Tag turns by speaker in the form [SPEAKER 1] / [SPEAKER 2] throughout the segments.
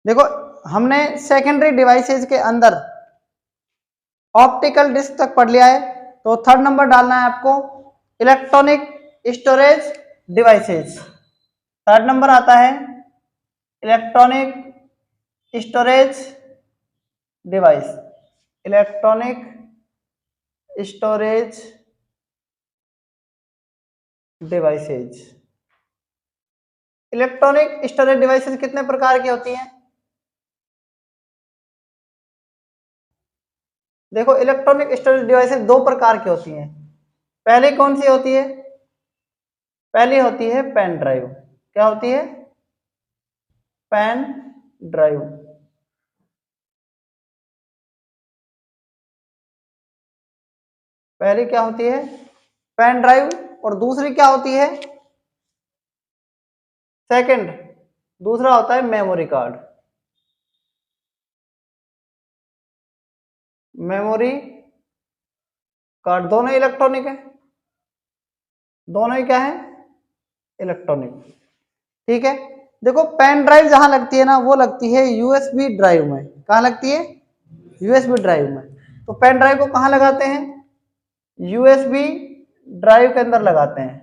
[SPEAKER 1] देखो हमने secondary devices के अंदर ऑप्टिकल डिस्क तक पढ़ लिया है, तो थर्ड नंबर डालना है आपको electronic storage devices. Third number आता है electronic storage device, electronic storage devices. Electronic storage devices कितने प्रकार की होती हैं? देखो इलेक्ट्रॉनिक स्टोरेज डिवाइसेज दो प्रकार की होती हैं। पहली कौन सी होती है? पहली होती है पेन ड्राइव। क्या होती है? Pen drive. पहली क्या होती है? Pen drive. और दूसरी क्या होती है? सेकंड, दूसरा होता है मेमोरी कार्ड। मेमोरी कार्ड दोनों इलेक्ट्रॉनिक है, दोनों ही क्या है? इलेक्ट्रॉनिक। ठीक है, देखो पेन ड्राइव जहां लगती है ना वो लगती है यूएसबी ड्राइव में। कहां लगती है? यूएसबी ड्राइव में। तो पेन ड्राइव को कहां लगाते हैं? यूएसबी ड्राइव के अंदर लगाते हैं।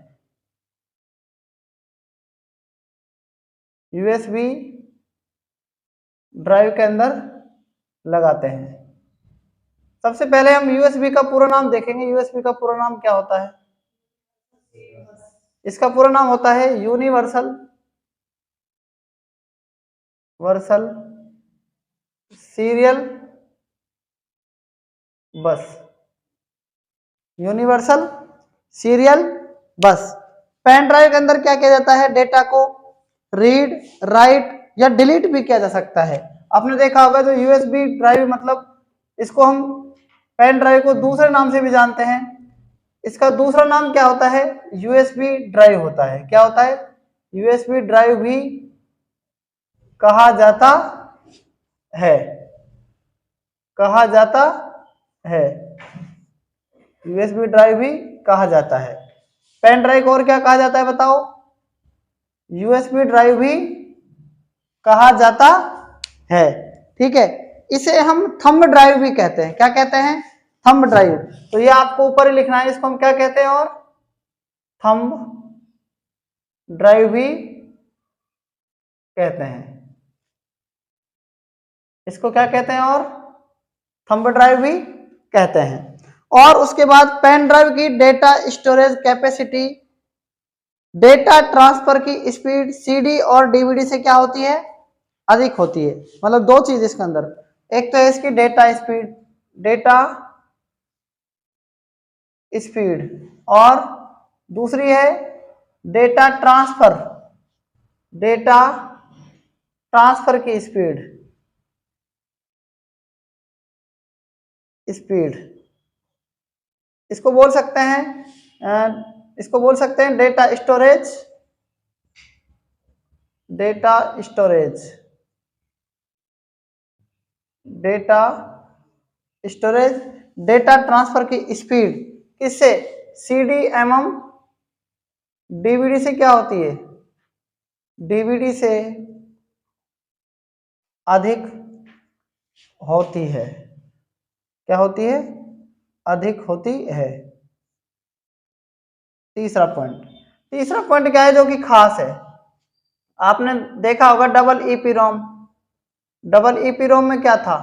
[SPEAKER 1] यूएसबी ड्राइव के अंदर लगाते हैं। सबसे पहले हम यूएसबी का पूरा नाम देखेंगे। यूएसबी का पूरा नाम क्या होता है? इसका पूरा नाम होता है universal serial bus. Universal serial bus. Pen drive के अंदर क्या किया जाता है? डेटा को रीड, राइट या डिलीट भी किया जा सकता है। आपने देखा होगा जो यूएसबी ड्राइव, मतलब इसको हम पेन ड्राइव को दूसरे नाम से भी जानते हैं। इसका दूसरा नाम क्या होता है? यूएसबी ड्राइव होता है। क्या होता है? यूएसबी ड्राइव भी कहा जाता है, कहा जाता है। यूएसबी ड्राइव भी कहा जाता है। पेन ड्राइव को और क्या कहा जाता है बताओ? यूएसबी ड्राइव भी कहा जाता है। ठीक है, इसे हम थंब ड्राइव भी कहते हैं। क्या कहते हैं? Thumb drive. तो ये आपको ऊपर ही लिखना है, इसको हम क्या कहते हैं? और थंब ड्राइव भी कहते हैं। इसको क्या कहते हैं? और थंब ड्राइव भी कहते हैं। और उसके बाद पेन ड्राइव की data storage capacity, data transfer की स्पीड सीडी और डीवीडी से क्या होती है? अधिक होती है। मतलब दो चीज इसके अंदर, एक तो है इसकी डेटा स्पीड, डेटा स्पीड, और दूसरी है डेटा ट्रांसफर, डेटा ट्रांसफर की स्पीड, स्पीड। इसको बोल सकते हैं, इसको बोल सकते हैं data storage, data storage, data storage. Data transfer की स्पीड किससे? सीडी एवं डीवीडी से क्या होती है? डीवीडी से अधिक होती है। क्या होती है? अधिक होती है। तीसरा पॉइंट क्या है जो कि खास है? आपने देखा होगा डबल ईपी रोम। डबल ईपी रोम में क्या था?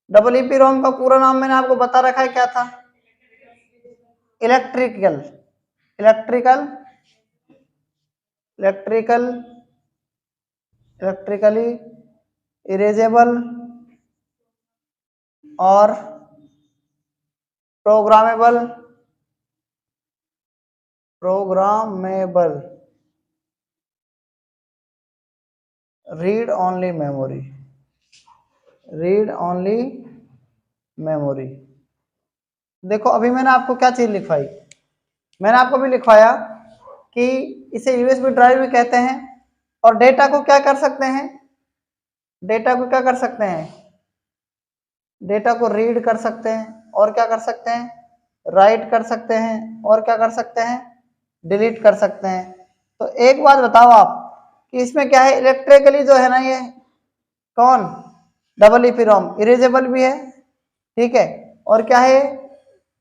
[SPEAKER 1] डबल ईपी रोम का पूरा नाम मैंने आपको बता रखा है, क्या था? Electrical, electrical, electrical, electrically erasable और programmable, read only memory, read only memory. देखो अभी मैंने आपको क्या चीज लिखवाई? मैंने आपको भी लिखवाया कि इसे यूएसबी ड्राइव भी कहते हैं, और डेटा को क्या कर सकते हैं? डेटा को क्या कर सकते हैं? डेटा को रीड कर सकते हैं, और क्या कर सकते हैं? राइट कर सकते हैं, और क्या कर सकते हैं? डिलीट कर सकते हैं। तो एक बात बताओ आप कि इसमें क्या है? इलेक्ट्रिकली जो है ना, ये कौन, डबल ईपी रोम, इरेजेबल भी है, ठीक है, और क्या है,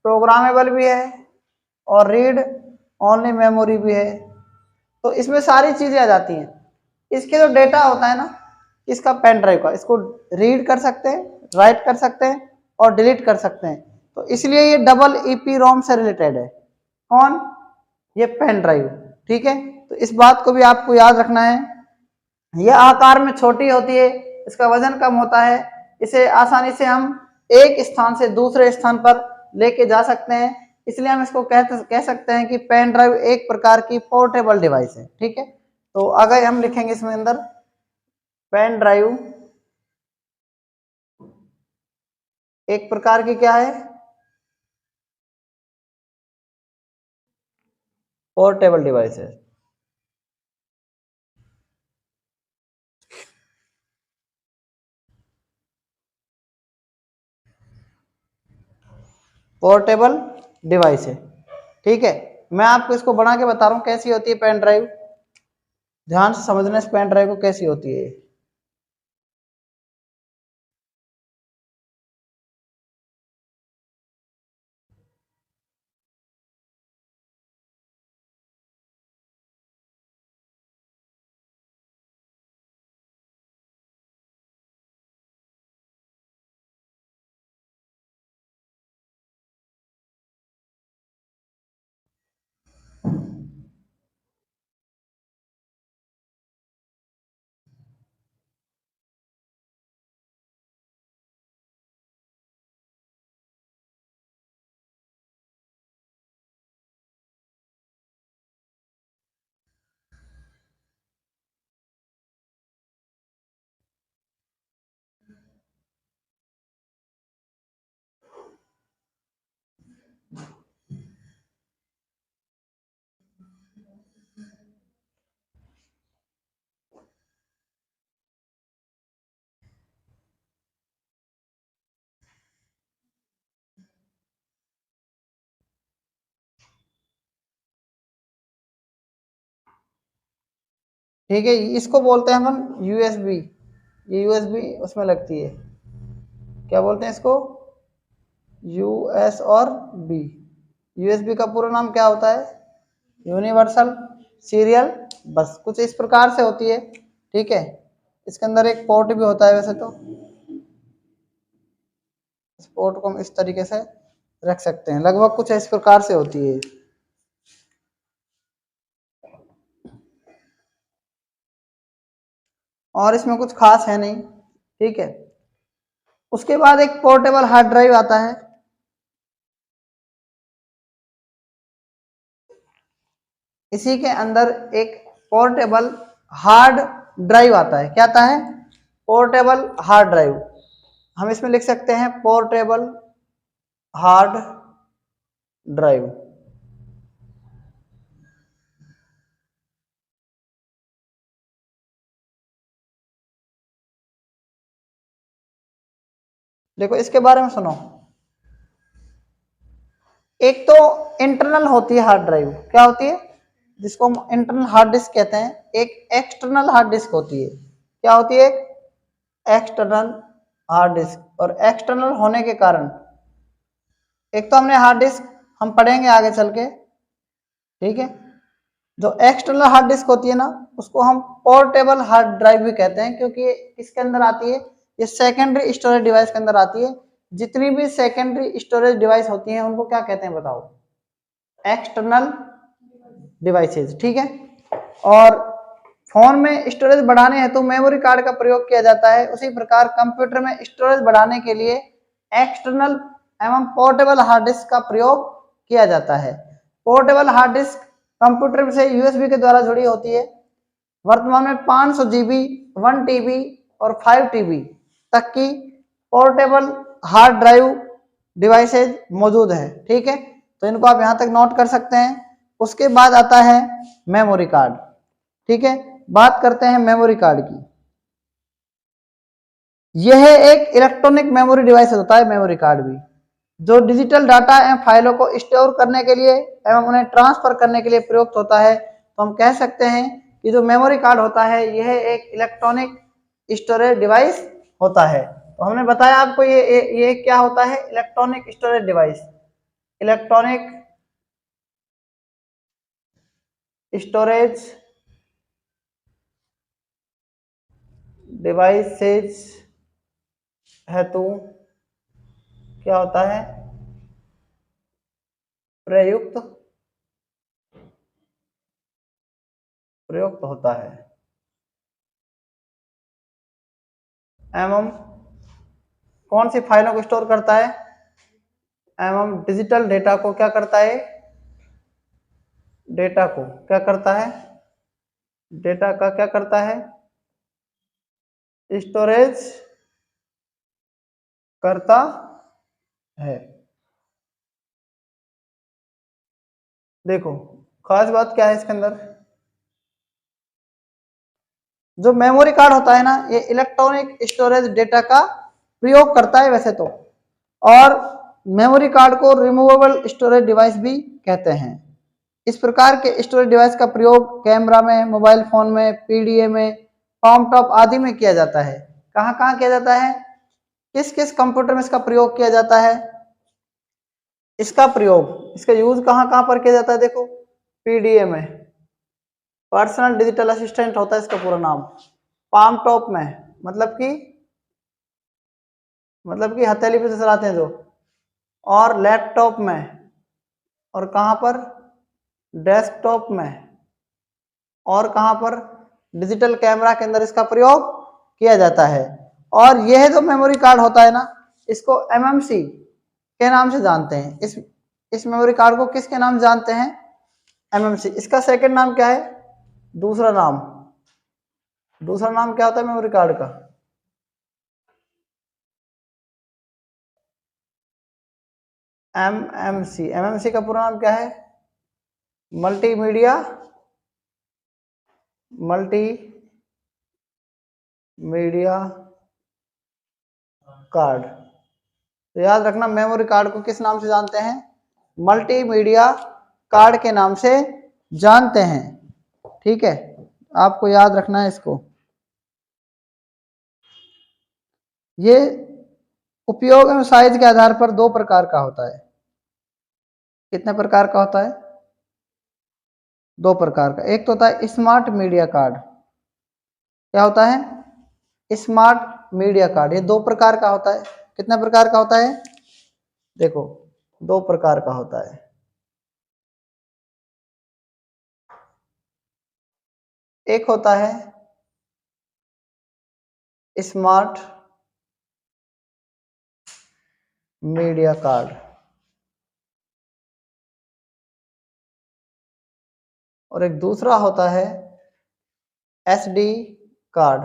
[SPEAKER 1] प्रोग्रामेबल भी है, और रीड ओनली मेमोरी भी है। तो इसमें सारी चीजें आ जाती हैं। इसके जो डेटा होता है ना, इसका पेन ड्राइव का, इसको रीड कर सकते हैं, राइट कर सकते हैं और डिलीट कर सकते हैं। तो इसलिए ये डबल ईपी रोम से रिलेटेड है। कौन, ये पेन ड्राइव, ठीक है। तो इस बात को भी आपको याद रखना है। यह आकार में छोटी होती है, इसका वजन कम होता है, इसे आसानी से हम एक स्थान से दूसरे स्थान पर लेके जा सकते हैं। इसलिए हम इसको कह सकते हैं कि पेन ड्राइव एक प्रकार की पोर्टेबल डिवाइस है, ठीक है। तो अगर हम लिखेंगे इसमें अंदर पेन ड्राइव एक प्रकार की क्या है, पोर्टेबल डिवाइस है। पोर्टेबल डिवाइस है, ठीक है। मैं आपको इसको बना के बता रहा हूं कैसी होती है पेन ड्राइव, ध्यान से समझना इस पेन ड्राइव को कैसी होती है। ठीक है, इसको बोलते हैं हम यूएसबी। ये यूएसबी उसमें लगती है, क्या बोलते हैं इसको, यूएस और बी। यूएसबी का पूरा नाम क्या होता है, यूनिवर्सल सीरियल बस। कुछ इस प्रकार से होती है, ठीक है। इसके अंदर एक पोर्ट भी होता है, वैसे तो इस पोर्ट को हम इस तरीके से रख सकते हैं, लगभग कुछ इस प्रकार से होती है। और इसमें कुछ खास है नहीं, ठीक है। उसके बाद एक पोर्टेबल हार्ड ड्राइव आता है। इसी के अंदर एक पोर्टेबल हार्ड ड्राइव आता है। क्या आता है, पोर्टेबल हार्ड ड्राइव। हम इसमें लिख सकते हैं पोर्टेबल हार्ड ड्राइव। देखो इसके बारे में सुनो। एक तो इंटरनल होती है हार्ड ड्राइव, क्या होती है, जिसको हम इंटरनल हार्ड डिस्क कहते हैं। एक एक्सटर्नल हार्ड डिस्क होती है, क्या होती है, एक्सटर्नल हार्ड डिस्क। और एक्सटर्नल होने के कारण, एक तो हमने हार्ड डिस्क हम पढ़ेंगे आगे चल के, ठीक है। जो एक्सटर्नल हार्ड डिस्क होती है ना, उसको हम पोर्टेबल हार्ड ड्राइव भी कहते हैं, क्योंकि इसके अंदर आती है, ये सेकेंडरी स्टोरेज डिवाइस के अंदर आती है। जितनी भी सेकेंडरी स्टोरेज डिवाइस होती हैं उनको क्या कहते हैं बताओ, एक्सटर्नल डिवाइसेस, ठीक है। और फोन में स्टोरेज बढ़ाने हेतु मेमोरी कार्ड का प्रयोग किया जाता है, उसी प्रकार कंप्यूटर में स्टोरेज बढ़ाने के लिए एक्सटर्नल एवं पोर्टेबल हार्ड डिस्क का प्रयोग किया जाता है। पोर्टेबल हार्ड डिस्क कंप्यूटर से यूएसबी के द्वारा जुड़ी होती है। वर्तमान में 500 GB, 1 TB और 5 TB तक की पोर्टेबल हार्ड ड्राइव डिवाइसेज मौजूद है, ठीक है। तो इनको आप यहां तक नोट कर सकते हैं। उसके बाद आता है मेमोरी कार्ड, ठीक है। बात करते हैं मेमोरी कार्ड की। यह एक इलेक्ट्रॉनिक मेमोरी डिवाइस होता है मेमोरी कार्ड भी, जो डिजिटल डाटा एवं फाइलों को स्टोर करने के लिए एवं उन्हें ट्रांसफर करने के लिए प्रयुक्त होता है। तो हम कह सकते हैं कि जो मेमोरी कार्ड होता है यह एक इलेक्ट्रॉनिक स्टोरेज डिवाइस होता है। तो हमने बताया आपको ये क्या होता है, electronic storage device. Electronic storage devices हेतु क्या होता है, प्रयुक्त प्रयुक्त होता है एवं कौन सी फाइलों को स्टोर करता है, एवं डिजिटल डेटा को क्या करता है, डेटा को क्या करता है, डेटा का क्या करता है, स्टोरेज करता है। देखो खास बात क्या है इसके अंदर, जो मेमोरी कार्ड होता है ना, ये इलेक्ट्रॉनिक स्टोरेज डेटा का प्रयोग करता है वैसे तो, और मेमोरी कार्ड को रिमूवेबल स्टोरेज डिवाइस भी कहते हैं। इस प्रकार के स्टोरेज डिवाइस का प्रयोग कैमरा में, मोबाइल फोन में, पीडीए में, palm टॉप आदि में किया जाता है। कहाँ कहाँ किया जाता है, किस किस कंप्यूटर में इसका प्रयोग किया जाता है, इसका प्रयोग, इसका यूज कहाँ कहाँ पर किया जाता है, देखो पीडीए में, पर्सनल डिजिटल असिस्टेंट होता है इसका पूरा नाम, palm टॉप में मतलब कि हथेली पे से चलाते हैं जो, और लैपटॉप में, और कहाँ पर, डेस्कटॉप में, और कहाँ पर, डिजिटल कैमरा के अंदर इसका प्रयोग किया जाता है। और यह जो मेमोरी कार्ड होता है ना, इसको एमएमसी के नाम से जानते हैं। इस मेमोरी कार्ड को किसके नाम जानते हैं, एमएमसी। इसका सेकंड नाम क्या है, दूसरा नाम क्या होता है मेमोरी कार्ड का, एमएमसी। एमएमसी का पूरा नाम क्या है, मल्टीमीडिया कार्ड। तो याद रखना, मेमोरी कार्ड को किस नाम से जानते हैं, मल्टीमीडिया कार्ड के नाम से जानते हैं। ठीक है, आपको याद रखना है इसको। ये उपयोग एवं साइज के आधार पर दो प्रकार का होता है। कितने प्रकार का होता है, दो प्रकार का। एक तो होता है स्मार्ट मीडिया कार्ड। क्या होता है, स्मार्ट मीडिया कार्ड। ये दो प्रकार का होता है। कितने प्रकार का होता है, देखो दो प्रकार का होता है। एक होता है स्मार्ट मीडिया कार्ड, और एक दूसरा होता है एसडी कार्ड।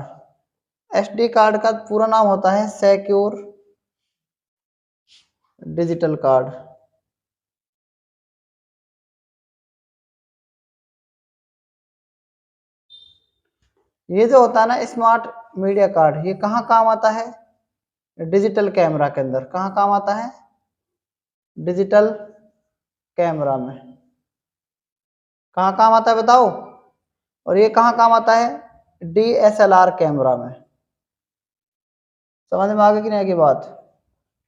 [SPEAKER 1] एसडी कार्ड का पूरा नाम होता है सिक्योर डिजिटल कार्ड। ये जो होता है ना स्मार्ट मीडिया कार्ड, ये कहाँ काम आता है, डिजिटल कैमरा के अंदर। कहाँ काम आता है, डिजिटल कैमरा में। कहाँ काम आता है बताओ, और ये कहाँ काम आता है, डीएसएलआर कैमरा में। समझ में आ गई कि नहीं आगे बात।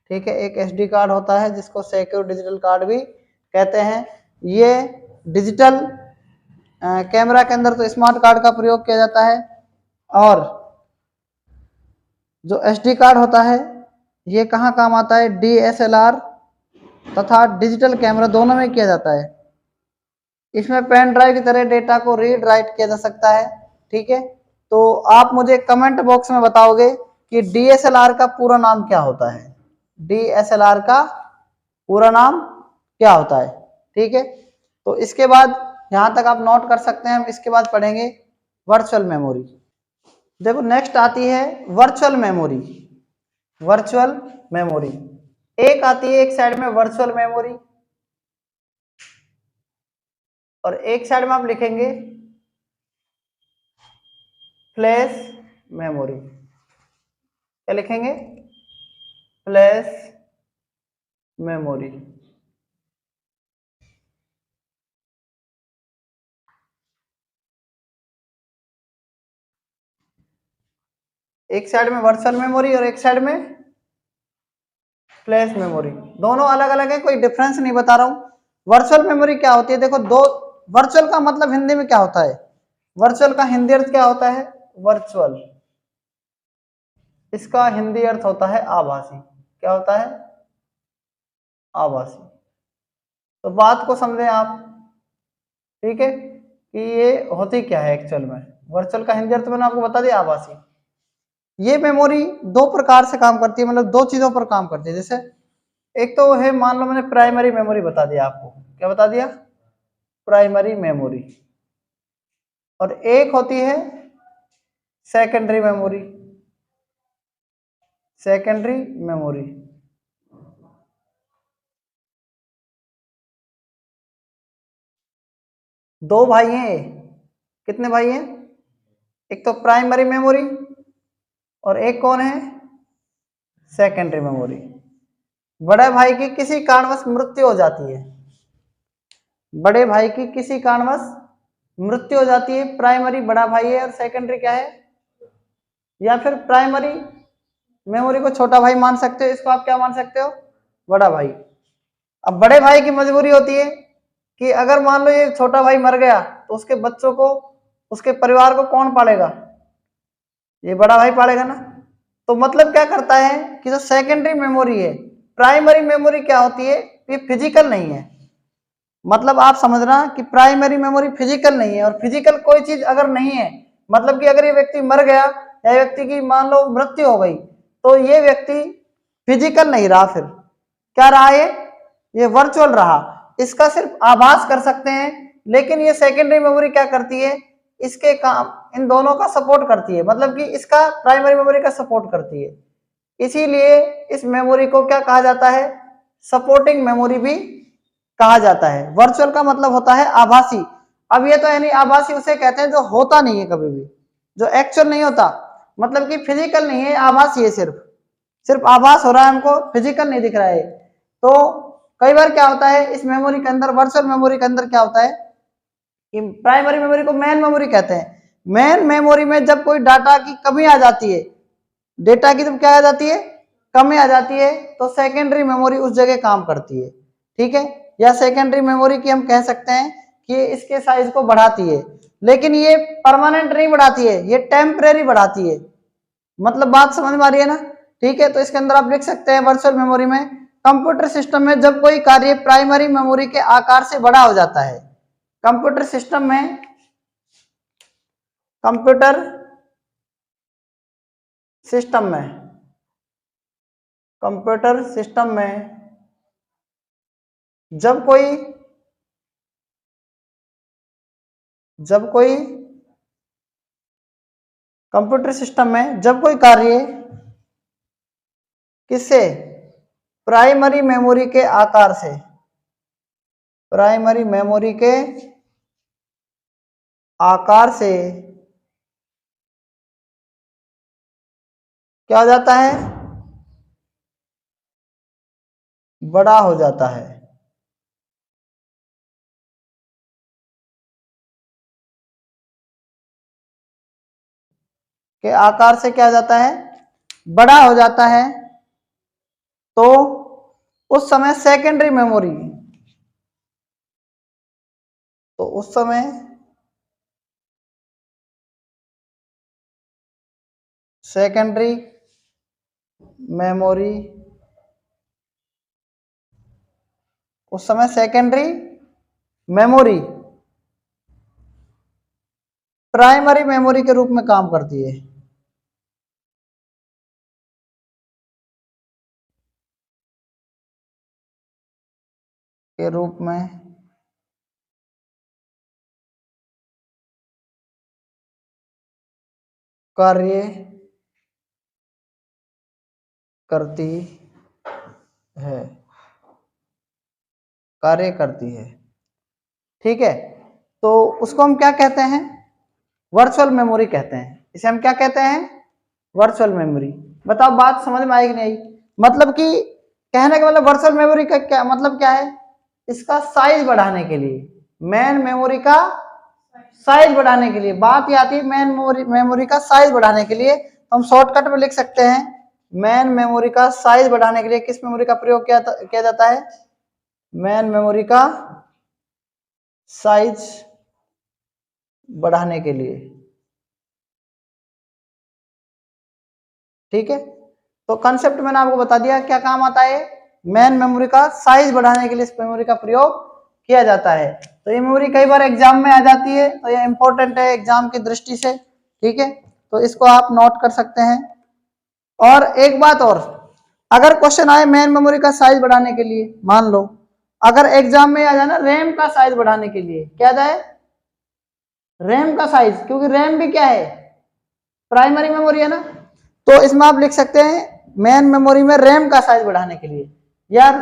[SPEAKER 1] ठीक है, एक एसडी कार्ड होता है जिसको सिक्योर डिजिटल कार्ड भी कहते हैं। ये डिजिटल कैमरा के अंदर तो स्मार्ट कार्ड का प्रयोग किया जाता है, और जो एसडी कार्ड होता है ये कहाँ काम आता है, डीएसएलआर तथा डिजिटल कैमरा दोनों में किया जाता है। इसमें पेन ड्राइव की तरह डेटा को रीड राइट किया जा सकता है। ठीक है, तो आप मुझे कमेंट बॉक्स में बताओगे कि डीएसएलआर का पूरा नाम क्या होता है, डीएसएलआर का पूरा नाम क्या होता है। ठीक है, तो इसके बाद यहाँ तक आप नोट कर सकते हैं। हम इसके बाद पढ़ेंगे वर्चुअल मेमोरी। देखो नेक्स्ट आती है वर्चुअल मेमोरी। वर्चुअल मेमोरी एक आती है, एक साइड में वर्चुअल मेमोरी, और एक साइड में आप लिखेंगे फ्लैश मेमोरी। क्या लिखेंगे, फ्लैश मेमोरी। एक साइड में वर्चुअल मेमोरी और एक साइड में फ्लैश मेमोरी, दोनों अलग अलग है, कोई डिफरेंस नहीं बता रहा हूं। वर्चुअल मेमोरी क्या होती है, देखो दो, वर्चुअल का मतलब हिंदी में क्या होता है, वर्चुअल का हिंदी अर्थ क्या होता है, वर्चुअल, इसका हिंदी अर्थ होता है आभासी। क्या होता है, आभासी। तो बात को समझें आप, ठीक है, कि ये होती क्या है एक्चुअल में। वर्चुअल का हिंदी अर्थ मैंने आपको बता दिया, आभासी। ये मेमोरी दो प्रकार से काम करती है, मतलब दो चीजों पर काम करती है। जैसे एक तो है, मान लो मैंने प्राइमरी मेमोरी बता दिया आपको, क्या बता दिया, प्राइमरी मेमोरी, और एक होती है सेकेंडरी मेमोरी, सेकेंडरी मेमोरी। दो भाई हैं, कितने भाई हैं, एक तो प्राइमरी मेमोरी और एक कौन है, सेकेंडरी मेमोरी। बड़े भाई की किसी कारणवश मृत्यु हो जाती है, बड़े भाई की किसी कारणवश मृत्यु हो जाती है, प्राइमरी बड़ा भाई है और सेकेंडरी क्या है, या फिर प्राइमरी मेमोरी को छोटा भाई मान सकते हो, इसको आप क्या मान सकते हो, बड़ा भाई। अब बड़े भाई की मजबूरी होती है कि अगर मान लो ये छोटा भाई मर गया तो उसके बच्चों को, उसके परिवार को कौन पालेगा, ये बड़ा भाई पालेगा ना। तो मतलब क्या करता है कि जो सेकेंडरी मेमोरी है, प्राइमरी मेमोरी क्या होती है, ये फिजिकल नहीं है। मतलब आप समझना कि प्राइमरी मेमोरी फिजिकल नहीं है, और फिजिकल कोई चीज अगर नहीं है, मतलब कि अगर ये व्यक्ति मर गया या व्यक्ति की मान लो मृत्यु हो गई, तो ये व्यक्ति फिजिकल नहीं रहा, फिर क्या रहा, ये वर्चुअल रहा, इसका सिर्फ आभास कर सकते हैं। लेकिन ये सेकेंडरी मेमोरी क्या करती है, इसके काम, इन दोनों का सपोर्ट करती है, मतलब कि इसका प्राइमरी मेमोरी का सपोर्ट करती है। इसीलिए इस मेमोरी को क्या कहा जाता है, सपोर्टिंग मेमोरी भी कहा जाता है। वर्चुअल का मतलब होता है आभासी। अब ये तो यानी आभासी उसे कहते हैं जो होता नहीं है कभी भी, जो एक्चुअल नहीं होता, मतलब कि फिजिकल नहीं है, आभासी है, सिर्फ सिर्फ आभास हो रहा है हमको, फिजिकल नहीं दिख रहा है। तो कई बार क्या होता है इस मेमोरी के अंदर, वर्चुअल मेमोरी के अंदर क्या होता है, प्राइमरी मेमोरी को मेन मेमोरी कहते हैं। मेन मेमोरी में जब कोई डाटा की कमी आ जाती है, डेटा की जब क्या आ जाती है, कमी आ जाती है, तो सेकेंडरी मेमोरी उस जगह काम करती है, ठीक है। या सेकेंडरी मेमोरी की हम कह सकते हैं कि इसके साइज को बढ़ाती है, लेकिन ये परमानेंट नहीं बढ़ाती है, ये टेम्परेरी बढ़ाती है। मतलब बात समझ में आ रही है ना, ठीक है। तो इसके अंदर आप लिख सकते हैं वर्चुअल मेमोरी में, कंप्यूटर सिस्टम में जब कोई कार्य प्राइमरी मेमोरी के आकार से बड़ा हो जाता है, कंप्यूटर सिस्टम में, कंप्यूटर सिस्टम में, कंप्यूटर सिस्टम में जब कोई कंप्यूटर सिस्टम में जब कोई कार्य किससे, प्राइमरी मेमोरी के आकार से, प्राइमरी मेमोरी के आकार से क्या हो जाता है, बड़ा हो जाता है, के आकार से क्या हो जाता है, बड़ा हो जाता है, तो उस समय सेकेंडरी मेमोरी, तो उस समय सेकेंडरी मेमोरी, उस समय सेकेंडरी मेमोरी प्राइमरी मेमोरी के रूप में काम करती है, के रूप में कार्य करती है, कार्य करती है, ठीक है। तो उसको हम क्या कहते हैं, वर्चुअल मेमोरी कहते हैं, इसे हम क्या कहते हैं, वर्चुअल मेमोरी। बताओ बात समझ में आई कि नहीं। मतलब कि कहने का मतलब वर्चुअल मेमोरी का क्या मतलब, क्या है, इसका साइज बढ़ाने के लिए, मेन मेमोरी का साइज बढ़ाने के लिए, बात ये आती है मेन मेमोरी का साइज बढ़ाने के लिए। तो हम शॉर्टकट में लिख सकते हैं मेन मेमोरी का साइज बढ़ाने के लिए किस मेमोरी का प्रयोग किया जाता है, मेन मेमोरी का साइज बढ़ाने के लिए। ठीक है, तो कंसेप्ट मैंने आपको बता दिया क्या काम आता है, मेन मेमोरी का साइज बढ़ाने के लिए इस मेमोरी का प्रयोग किया जाता है। तो ये मेमोरी कई बार एग्जाम में आ जाती है, तो ये इंपॉर्टेंट है एग्जाम की दृष्टि से। ठीक है, तो इसको आप नोट कर सकते हैं। और एक बात और, अगर क्वेश्चन आए मेन मेमोरी का साइज बढ़ाने के लिए, मान लो अगर एग्जाम में आ जाए ना रैम का साइज बढ़ाने के लिए, क्या जाए, रैम का साइज, क्योंकि रैम भी क्या है, प्राइमरी मेमोरी है ना, तो इसमें आप लिख सकते हैं मेन मेमोरी में रैम का साइज बढ़ाने के लिए, यार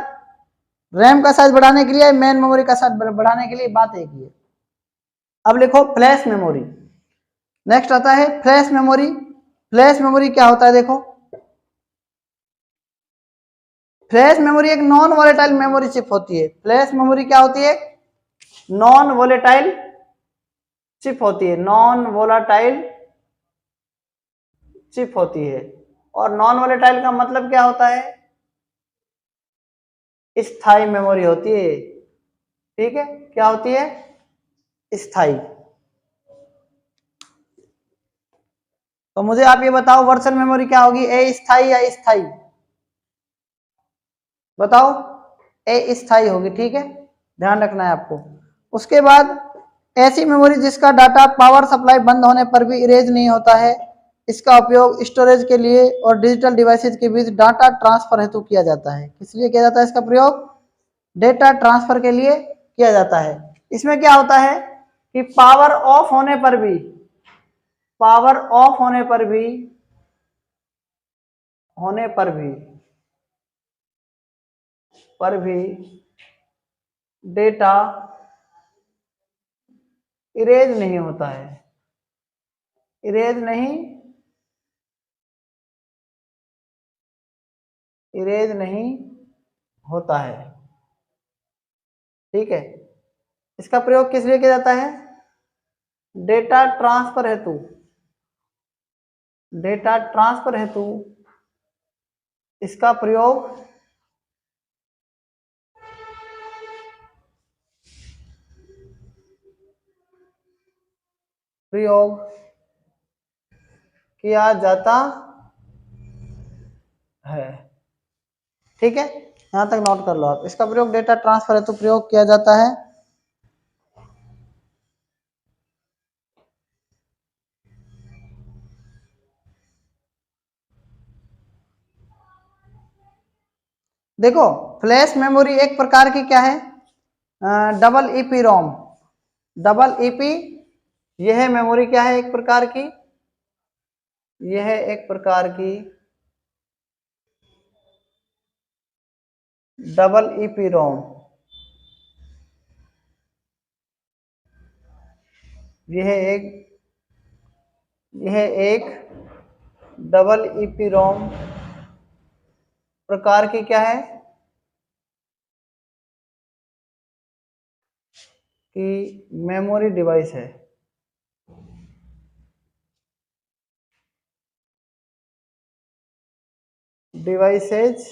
[SPEAKER 1] रैम का साइज बढ़ाने के लिए मेन मेमोरी का साइज बढ़ाने के लिए बात एक ही है। अब लिखो फ्लैश मेमोरी। नेक्स्ट आता है फ्लैश मेमोरी। फ्लैश मेमोरी क्या होता है, देखो फ्लैश मेमोरी एक नॉन वोलेटाइल मेमोरी चिप होती है। फ्लैश मेमोरी क्या होती है, नॉन वोलेटाइल चिप होती है, नॉन वोलेटाइल चिप होती है। और नॉन वोलेटाइल का मतलब क्या होता है, स्थायी मेमोरी होती है। ठीक है, क्या होती है, स्थायी। तो मुझे आप ये बताओ वर्चुअल मेमोरी क्या होगी, अस्थायी या स्थायी, बताओ, अस्थायी होगी। ठीक है, ध्यान रखना है आपको। उसके बाद ऐसी मेमोरी जिसका डाटा पावर सप्लाई बंद होने पर भी इरेज नहीं होता है, इसका उपयोग स्टोरेज के लिए और डिजिटल डिवाइसेज के बीच डाटा ट्रांसफर हेतु किया जाता है। किस लिए किया जाता है इसका प्रयोग, डेटा ट्रांसफर के लिए किया जाता है। इसमें क्या होता है कि पावर ऑफ होने पर भी, पावर ऑफ होने पर भी डेटा इरेज नहीं होता है, इरेज नहीं होता है। ठीक है, इसका प्रयोग किस लिए किया जाता है, डेटा ट्रांसफर हेतु, डेटा ट्रांसफर हेतु इसका प्रयोग किया जाता है। ठीक है, यहां तक नोट कर लो आप, इसका प्रयोग डेटा ट्रांसफर हेतु प्रयोग किया जाता है। देखो फ्लैश मेमोरी एक प्रकार की क्या है, डबल ईपी रोम, डबल ईपी, यह मेमोरी क्या है, एक प्रकार की, यह एक प्रकार की डबल ईपी रोम, यह एक डबल ईपी रोम प्रकार की क्या है, कि मेमोरी डिवाइस है। डिवाइसेज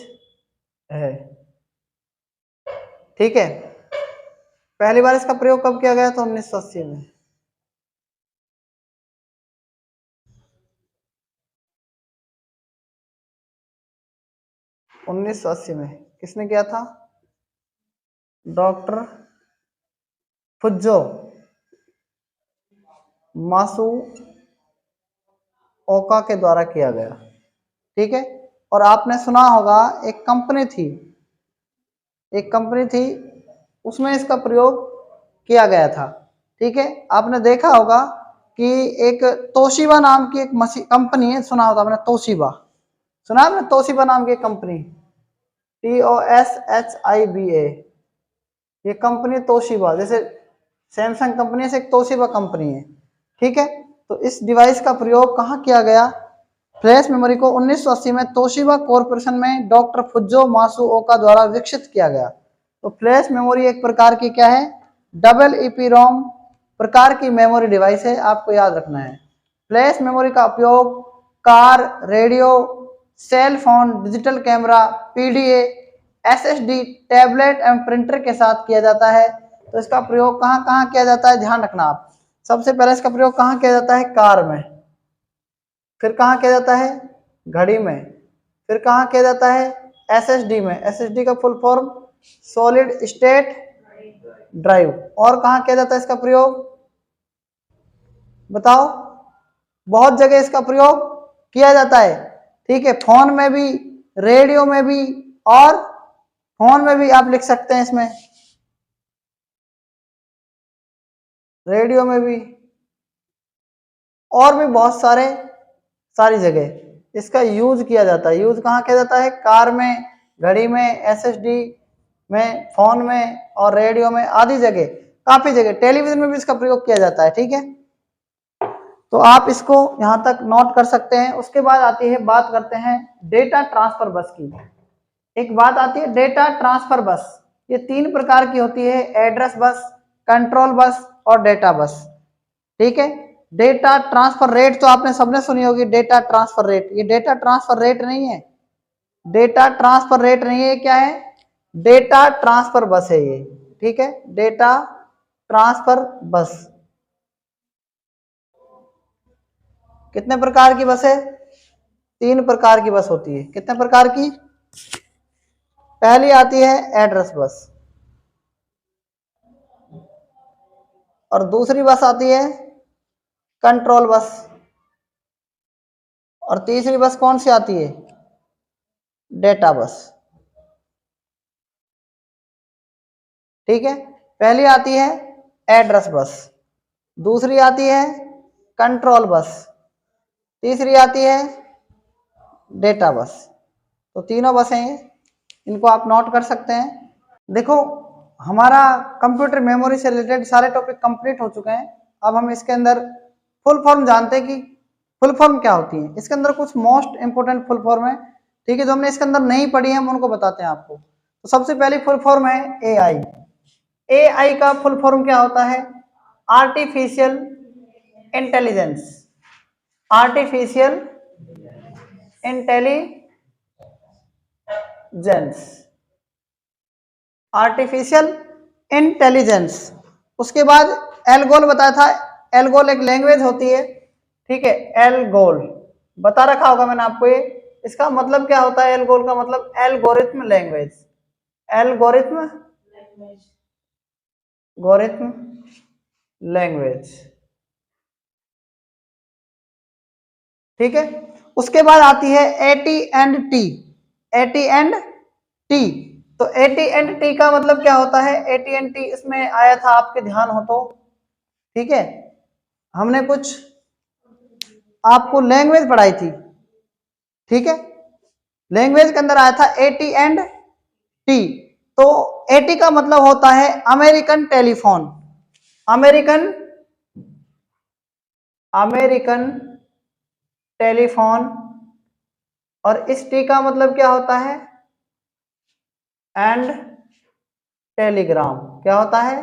[SPEAKER 1] है। ठीक है, पहली बार इसका प्रयोग कब किया गया था, 1980 में। में किसने किया था, डॉक्टर फुज्जो मासु ओका के द्वारा किया गया। ठीक है, और आपने सुना होगा एक कंपनी थी उसमें इसका प्रयोग किया गया था। ठीक है, आपने देखा होगा कि एक तोशिबा नाम की एक कंपनी है, सुना होगा आपने, तोशिबा सुना आपने, तोशिबा नाम की कंपनी, TOSHIBA, ये कंपनी तोशिबा, जैसे सैमसंग कंपनी से एक तोशिबा कंपनी है। ठीक है, तो इस डिवाइस का प्रयोग कहाँ किया गया, फ्लैश मेमोरी को 1980 में तोशिबा कॉरपोरेशन में डॉक्टर फुज्जो मासुओका द्वारा विकसित किया गया। तो फ्लैश मेमोरी एक प्रकार की क्या है, डबल ईपीरोम प्रकार की मेमोरी डिवाइस है, आपको याद रखना है। फ्लैश मेमोरी का उपयोग car, radio, cell phone, digital camera, PDA, SSD, tablet एवं प्रिंटर के साथ किया जाता है। तो इसका प्रयोग कहाँ कहाँ किया जाता है, ध्यान रखना आप। सबसे पहले इसका प्रयोग कहाँ किया जाता है, कार में। फिर कहाँ किया जाता है, घड़ी में। फिर कहाँ किया जाता है, एसएसडी में। एसएसडी का full form solid state drive. और कहाँ किया जाता है इसका प्रयोग, बताओ। बहुत जगह इसका प्रयोग किया जाता है, ठीक है। फोन में भी, रेडियो में भी, और फोन में भी आप लिख सकते हैं इसमें, रेडियो में भी, और भी बहुत सारी जगह इसका यूज किया जाता है। यूज कहाँ किया जाता है, कार में, घड़ी में, एसएसडी में, फोन में और रेडियो में, आदि जगह, काफी जगह। टेलीविजन में भी इसका प्रयोग किया जाता है, ठीक है। तो आप इसको यहां तक नोट कर सकते हैं। उसके बाद आती है, बात करते हैं डेटा ट्रांसफर बस की। एक बात आती है डेटा ट्रांसफर बस। ये 3 प्रकार की होती है, एड्रेस बस, कंट्रोल बस और डेटा बस, ठीक है। डेटा ट्रांसफर रेट तो आपने सबने सुनी होगी, डेटा ट्रांसफर रेट। ये डेटा ट्रांसफर रेट नहीं है, डेटा ट्रांसफर रेट नहीं है, क्या है, डेटा ट्रांसफर बस है ये, ठीक है। डेटा ट्रांसफर बस कितने प्रकार की बस है, 3 प्रकार की बस होती है। कितने प्रकार की, पहली आती है एड्रेस बस, और दूसरी बस आती है कंट्रोल बस, और तीसरी बस कौन सी आती है, डेटा बस, ठीक है। पहली आती है एड्रेस बस, दूसरी आती है कंट्रोल बस, तीसरी आती है डेटा बस। तो तीनों बसें हैं, इनको आप नोट कर सकते हैं। देखो, हमारा कंप्यूटर मेमोरी से रिलेटेड सारे टॉपिक कंप्लीट हो चुके हैं। अब हम इसके अंदर फुल फॉर्म जानते हैं कि फुल फॉर्म क्या होती है। इसके अंदर कुछ मोस्ट इंपोर्टेंट फुल फॉर्म है, ठीक है, जो हमने इसके अंदर नहीं पढ़ी है, हम उनको बताते हैं आपको। तो सबसे पहली फुल फॉर्म है एआई। एआई का फुल फॉर्म क्या होता है, artificial intelligence. Artificial intelligence, artificial intelligence. उसके बाद एल्गोल बताया था। एल्गोल एक लैंग्वेज होती है, ठीक है। एल्गोल बता रखा होगा मैंने आपको ये। इसका मतलब क्या होता है, एल्गोल का मतलब एल्गोरिथम लैंग्वेज, एल्गोरिथम गोरिथम लैंग्वेज, ठीक है। उसके बाद आती है eighty and T. Eighty and T, तो एटी एंड टी का मतलब क्या होता है, एटी एंड टी इसमें आया था, आपके ध्यान हो तो, ठीक है। हमने कुछ आपको लैंग्वेज पढ़ाई थी, ठीक है। लैंग्वेज के अंदर आया था एटी एंड टी। तो एटी का मतलब होता है American telephone, American American telephone. और इस टी का मतलब क्या होता है, एंड टेलीग्राम। क्या होता है,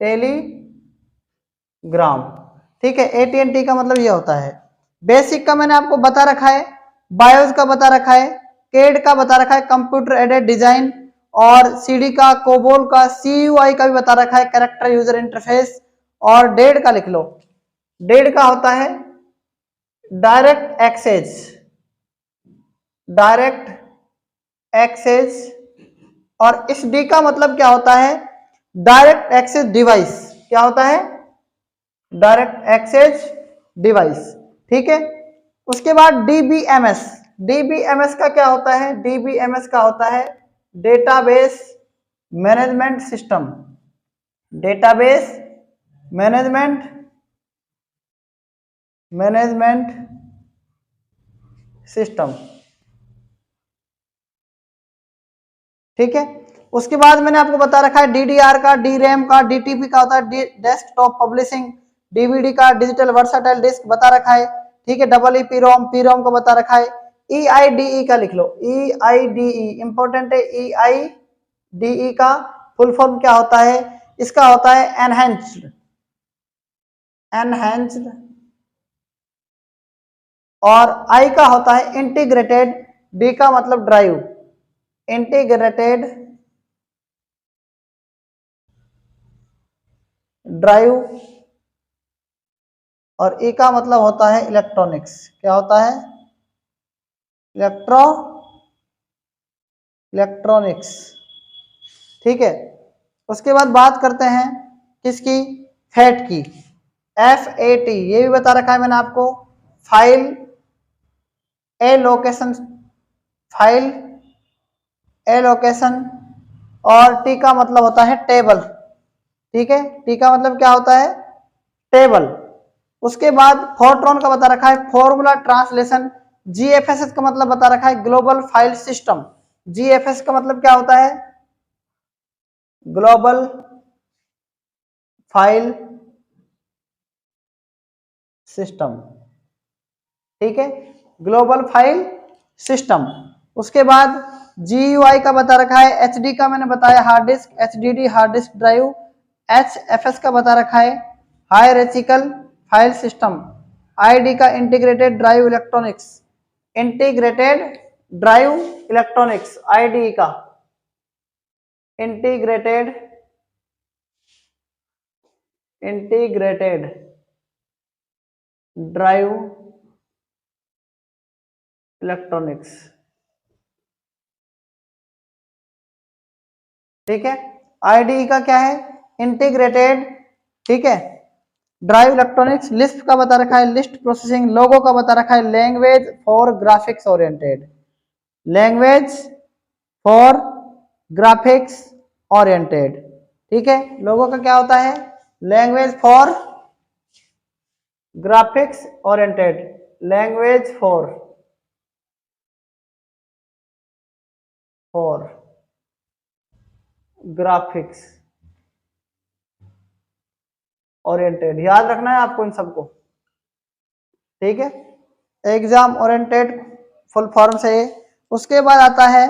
[SPEAKER 1] टेलीग्राम, ठीक है। एटी&टी का मतलब ये होता है। बेसिक का मैंने आपको बता रखा है, बायोस का बता रखा है, केड का बता रखा है, कंप्यूटर एडेड डिजाइन, और सीडी का, कोबोल का, सीयूआई का भी बता रखा है, कैरेक्टर यूजर इंटरफेस। और डेड का लिख लो। डेड का होता है डायरेक्ट एक्सेस, डायरेक्ट एक्सेस। और इस डी का मतलब क्या होता है, डायरेक्ट एक्सेस डिवाइस। क्या होता है, डायरेक्ट एक्सेस डिवाइस, ठीक है। उसके बाद डीबीएमएस। डीबीएमएस का क्या होता है, डीबीएमएस का होता है database management system, database management system, ठीक है। उसके बाद मैंने आपको बता रखा है डीडीआर का, डीरैम का, डीटीपी का होता है डेस्कटॉप पब्लिशिंग, डीवीडी का डिजिटल वर्सटाइल डिस्क बता रखा है, ठीक है। डबल ई पी रोम का बता रखा है। EIDE का लिख लो, EIDE इंपॉर्टेंट है। EIDE का फुल फॉर्म क्या होता है, इसका होता है एनहेंस्ड और आई का होता है इंटीग्रेटेड, डी का मतलब ड्राइव, इंटीग्रेटेड ड्राइव, और ई का मतलब होता है इलेक्ट्रॉनिक्स। क्या होता है? इलेक्ट्रॉनिक्स। ठीक है, उसके बाद बात करते हैं किसकी? फैट की। FAT ये भी बता रखा है मैंने आपको, फाइल एलोकेशन, फाइल एलोकेशन, और टी का मतलब होता है टेबल। ठीक है, टी का मतलब क्या होता है? टेबल। उसके बाद फोर्ट्रॉन का बता रखा है फॉर्मूला ट्रांसलेशन। GFS का मतलब बता रखा है ग्लोबल फाइल सिस्टम। GFS का मतलब क्या होता है? Global file system. ठीक है, ग्लोबल फाइल सिस्टम। उसके बाद GUI का बता रखा है, HD का मैंने बताया hard disk, HDD hard disk drive. HFS का बता रखा है हायरार्चिकल फाइल सिस्टम। ID का integrated drive electronics, integrated drive electronics. IDE का इंटीग्रेटेड ड्राइव इलेक्ट्रॉनिक्स। ठीक है, IDE का क्या है? इंटीग्रेटेड, ठीक है, ड्राइव इलेक्ट्रॉनिक्स। लिस्प का बता रखा है लिस्ट प्रोसेसिंग। लोगो का बता रखा है language for graphics oriented, language for graphics oriented. ठीक है, लोगो का क्या होता है? Language for graphics oriented, language for graphics oriented. याद रखना है आपको इन सबको। ठीक है, एग्जाम ओरिएंटेड फुल फॉर्म से। उसके बाद आता है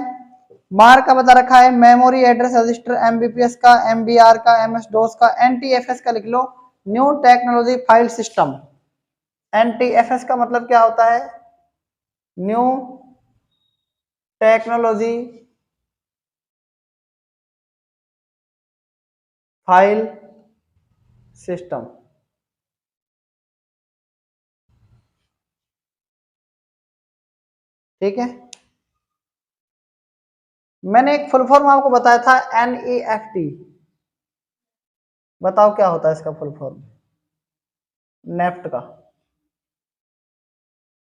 [SPEAKER 1] मार का बता रखा है मेमोरी एड्रेस रजिस्टर। MBPS का, MBR का, MS DOS का, NTFS का लिख लो, new technology file system. NTFS का मतलब क्या होता है? New technology file system. ठीक है, मैंने एक फुल फॉर्म आपको बताया था NEFT। बताओ क्या होता है इसका फुल फॉर्म? नेफ्ट का,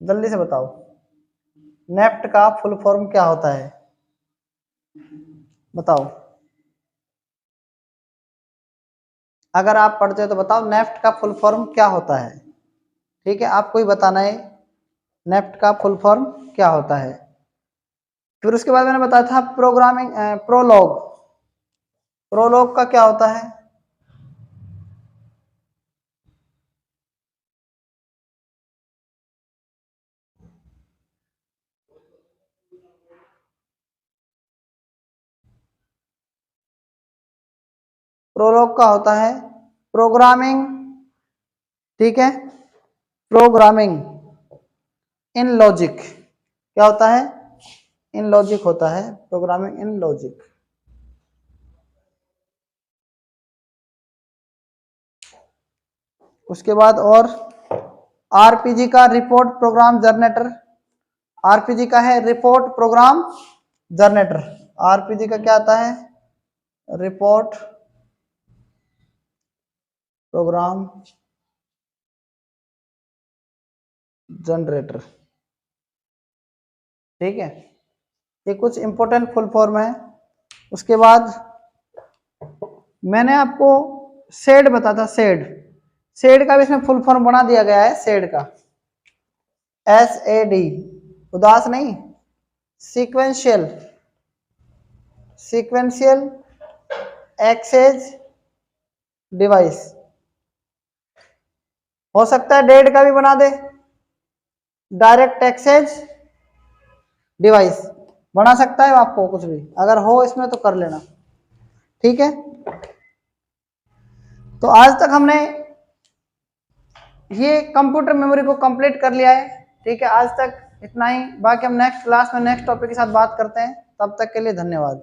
[SPEAKER 1] जल्दी से बताओ, नेफ्ट का फुल फॉर्म क्या होता है? बताओ, अगर आप पढ़ते हो तो बताओ नेफ्ट का फुल फॉर्म क्या होता है। ठीक है, आपको ही बताना है नेफ्ट का फुल फॉर्म क्या होता है। फिर उसके बाद मैंने बताया था प्रोग्रामिंग प्रोलॉग। प्रोलॉग का क्या होता है? प्रोलॉग का होता है प्रोग्रामिंग, ठीक है, प्रोग्रामिंग इन लॉजिक। क्या होता है? इन लॉजिक होता है, प्रोग्रामिंग इन लॉजिक। उसके बाद और RPG का रिपोर्ट प्रोग्राम जनरेटर। RPG का है रिपोर्ट प्रोग्राम जनरेटर। RPG का क्या आता है? Report program generator. ठीक है, ये कुछ इंपॉर्टेंट फुल फॉर्म है। उसके बाद मैंने आपको सेड बताया था, सेड। सेड का भी इसमें फुल फॉर्म बना दिया गया है, सेड का SAD, उदास नहीं, सीक्वेंशियल एक्सेस डिवाइस। हो सकता है डेड का भी बना दे, डायरेक्ट एक्सेस डिवाइस बना सकता है आपको, कुछ भी अगर हो इसमें तो कर लेना। ठीक है, तो आज तक हमने ये कंप्यूटर मेमोरी को कंप्लीट कर लिया है। ठीक है, आज तक इतना ही। बाकी हम नेक्स्ट क्लास में नेक्स्ट टॉपिक के साथ बात करते हैं। तब तक के लिए धन्यवाद।